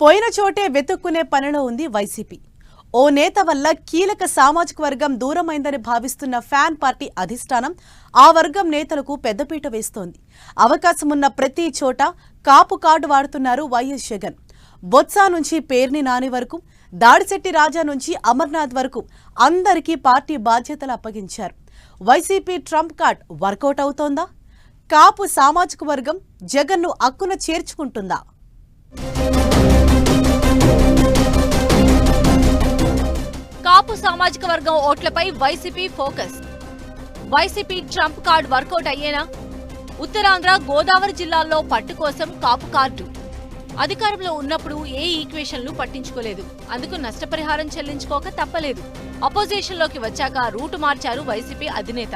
పోయిన చోటే వెతుక్కునే పనిలో ఉంది వైసీపీ. ఓ నేత వల్ల కీలక సామాజిక వర్గం దూరమైందని భావిస్తున్న ఫ్యాన్ పార్టీ అధిష్టానం ఆ వర్గం నేతలకు పెద్దపీట వేస్తోంది. అవకాశమున్న ప్రతి చోట కాపు కార్డు వాడుతున్నారు వైఎస్ జగన్. బొత్స నుంచి పేర్ని నాని వరకు, దాడిశెట్టి రాజా నుంచి అమర్నాథ్ వరకు అందరికీ పార్టీ బాధ్యతలు అప్పగించారు. వైసీపీ ట్రంప్ కార్డ్ వర్కౌట్ అవుతోందా? కాపు సామాజిక వర్గం జగన్ను అక్కున చేర్చుకుంటుందా? కాపు సామాజిక వర్గం ఓట్లపై YCP focus. YCP trump card work out అయ్యేనా? ఉత్తరాంధ్ర, గోదావరి జిల్లాల్లో పట్టు కోసం కాపు కార్డు. అధికారంలో ఉన్నప్పుడు ఏ ఈక్వేషన్లు పట్టించుకోలేదు, అందుకు నష్టపరిహారం చెల్లించుకోక తప్పలేదు. అపోజిషన్లోకి వచ్చాక రూటు మార్చారు వైసీపీ అధినేత.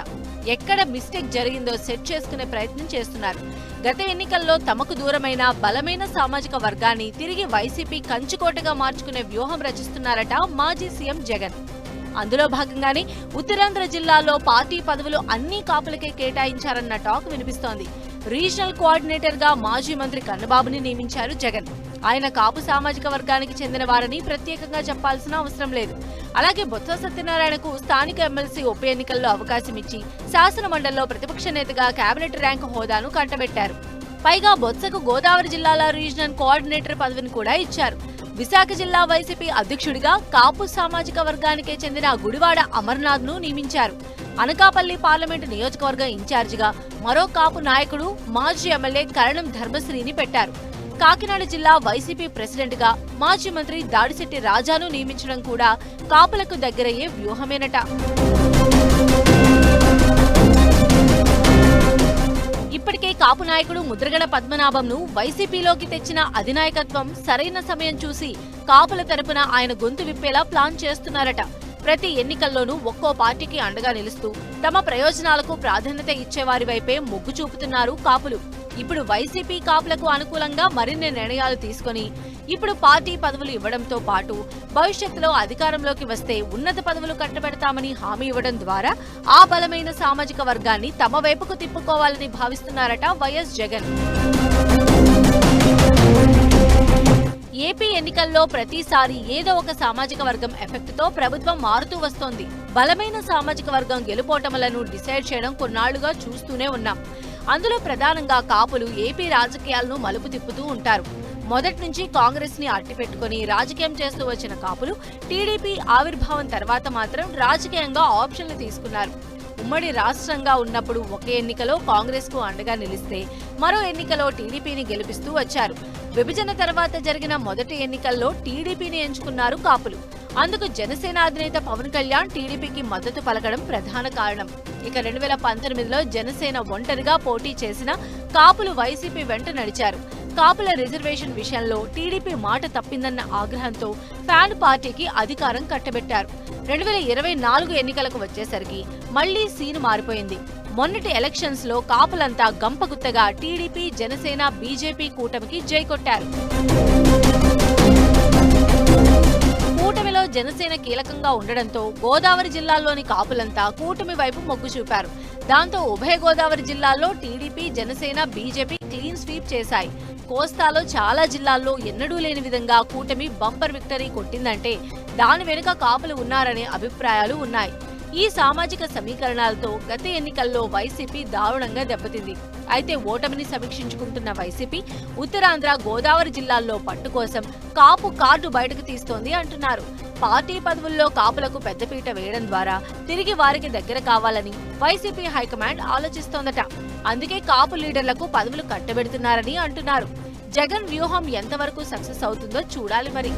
ఎక్కడ మిస్టేక్ జరిగిందో సెట్ చేసుకునే ప్రయత్నం చేస్తున్నారు. గత ఎన్నికల్లో తమకు దూరమైన బలమైన సామాజిక వర్గాన్ని తిరిగి వైసీపీ కంచుకోటగా మార్చుకునే వ్యూహం రచిస్తున్నారట మాజీ సీఎం జగన్. అందులో భాగంగానే ఉత్తరాంధ్ర జిల్లాలో పార్టీ పదవులు అన్ని కాపులకే కేటాయించారన్న టాక్ వినిపిస్తోంది. రీజనల్ కోఆర్డినేటర్ గా మాజీ మంత్రి కన్నబాబుని నియమించారు జగన్. ఆయన కాపు సామాజిక వర్గానికి చెందిన వారని ప్రత్యేకంగా చెప్పాల్సిన అవసరం లేదు. అలాగే బొత్స సత్యనారాయణకు స్థానిక ఎమ్మెల్సీ ఉప ఎన్నికల్లో అవకాశం ఇచ్చి శాసన మండలిలో ప్రతిపక్ష నేతగా కేబినెట్ ర్యాంకు హోదాను కట్టబెట్టారు. పైగా బొత్సకు గోదావరి జిల్లాల రీజనల్ కోఆర్డినేటర్ పదవిని కూడా ఇచ్చారు. విశాఖ జిల్లా వైసీపీ అధ్యక్షుడిగా కాపు సామాజిక వర్గానికే చెందిన గుడివాడ అమర్నాథ్ ను నియమించారు. అనకాపల్లి పార్లమెంటు నియోజకవర్గం ఇన్ఛార్జిగా మరో కాపు నాయకుడు మాజీ ఎమ్మెల్యే కరణం ధర్మశ్రీని పెట్టారు. కాకినాడ జిల్లా వైసీపీ ప్రెసిడెంట్ గా మాజీ మంత్రి దాడిశెట్టి రాజాను నియమించడం కూడా కాపులకు దగ్గరయ్యే వ్యూహమేనట. ఇప్పటికే కాపు నాయకుడు ముద్రగడ పద్మనాభంను వైసీపీలోకి తెచ్చిన అధినాయకత్వం సరైన సమయం చూసి కాపుల తరపున ఆయన గొంతు విప్పేలా ప్లాన్ చేస్తున్నారట. ప్రతి ఎన్నికల్లోనూ ఒక్కో పార్టీకి అండగా నిలుస్తూ తమ ప్రయోజనాలకు ప్రాధాన్యత ఇచ్చేవారి వైపే మొగ్గు చూపుతున్నారు కాపులు. ఇప్పుడు వైసీపీ కాపులకు అనుకూలంగా మరిన్ని నిర్ణయాలు తీసుకుని ఇప్పుడు పార్టీ పదవులు ఇవ్వడంతో పాటు భవిష్యత్తులో అధికారంలోకి వస్తే ఉన్నత పదవులు కట్టబెడతామని హామీ ఇవ్వడం ద్వారా ఆ బలమైన సామాజిక వర్గాన్ని తమ వైపుకు తిప్పుకోవాలని భావిస్తున్నారట వైఎస్ జగన్. ఏపీ ఎన్నికల్లో ప్రతిసారి ఏదో ఒక సామాజిక వర్గం ఎఫెక్ట్ తో ప్రభుత్వం మారుతూ వస్తోంది. బలమైన సామాజిక వర్గం గెలుపోటములను డిసైడ్ చేయడం కొన్నాళ్లుగా చూస్తూనే ఉన్నాం. అందులో ప్రధానంగా కాపులు ఏపీ రాజకీయాలను మలుపు తిప్పుతూ ఉంటారు. మొదటి నుంచి కాంగ్రెస్ ని అట్టిపెట్టుకుని రాజకీయం చేస్తూ వచ్చిన కాపులు టీడీపీ ఆవిర్భావం తర్వాత మాత్రం రాజకీయంగా ఆప్షన్లు తీసుకున్నారు. ఉమ్మడి రాష్ట్రంగా ఉన్నప్పుడు ఒక ఎన్నికలో కాంగ్రెస్ కు అండగా నిలిస్తే మరో ఎన్నికలో టీడీపీని గెలిపిస్తూ వచ్చారు. విభజన తర్వాత జరిగిన మొదటి ఎన్నికల్లో టీడీపీని ఎంచుకున్నారు కాపులు. అందుకు జనసేన అధినేత పవన్ కళ్యాణ్ టీడీపీకి మద్దతు పలకడం ప్రధాన కారణం. ఇక 2019లో జనసేన ఒంటరిగా పోటీ చేసిన కాపులు వైసీపీ వెంట నడిచారు. కాపుల రిజర్వేషన్ విషయంలో టీడీపీ మాట తప్పిందన్న ఆగ్రహంతో ఫ్యాన్ పార్టీకి అధికారం కట్టబెట్టారు. 2024 ఎన్నికలకు వచ్చేసరికి మళ్లీ సీను మారిపోయింది. మొన్నటి ఎలక్షన్స్ లో కాపులంతా గంపగుత్తగా టీడీపీ, జనసేన, బీజేపీ కూటమికి జై కొట్టారు. కూటమిలో జనసేన కీలకంగా ఉండడంతో గోదావరి జిల్లాల్లోని కాపులంతా కూటమి వైపు మొగ్గు చూపారు. దాంతో ఉభయ గోదావరి జిల్లాల్లో TDP, Janasena, BJP clean sweep చేశాయి. కోస్తాలో చాలా జిల్లాల్లో ఎన్నడూ లేని విధంగా కూటమి బంపర్ విక్టరీ కొట్టిందంటే దాని వెనుక కాపులు ఉన్నారనే అభిప్రాయాలు ఉన్నాయి. ఈ సామాజిక సమీకరణాలతో గత ఎన్నికల్లో వైసీపీ దారుణంగా దెబ్బతింది. అయితే ఓటమిని సమీక్షించుకుంటున్న వైసీపీ ఉత్తరాంధ్ర, గోదావరి జిల్లాల్లో పట్టు కోసం కాపు కార్డు బయటకు తీస్తోంది అంటున్నారు. పార్టీ పదవుల్లో కాపులకు పెద్దపీట వేయడం ద్వారా తిరిగి వారికి దగ్గర కావాలని వైసీపీ హైకమాండ్ ఆలోచిస్తోందట. అందుకే కాపు లీడర్లకు పదవులు కట్టబెడుతున్నారని అంటున్నారు. జగన్ వ్యూహం ఎంతవరకు సక్సెస్ అవుతుందో చూడాలి మరి.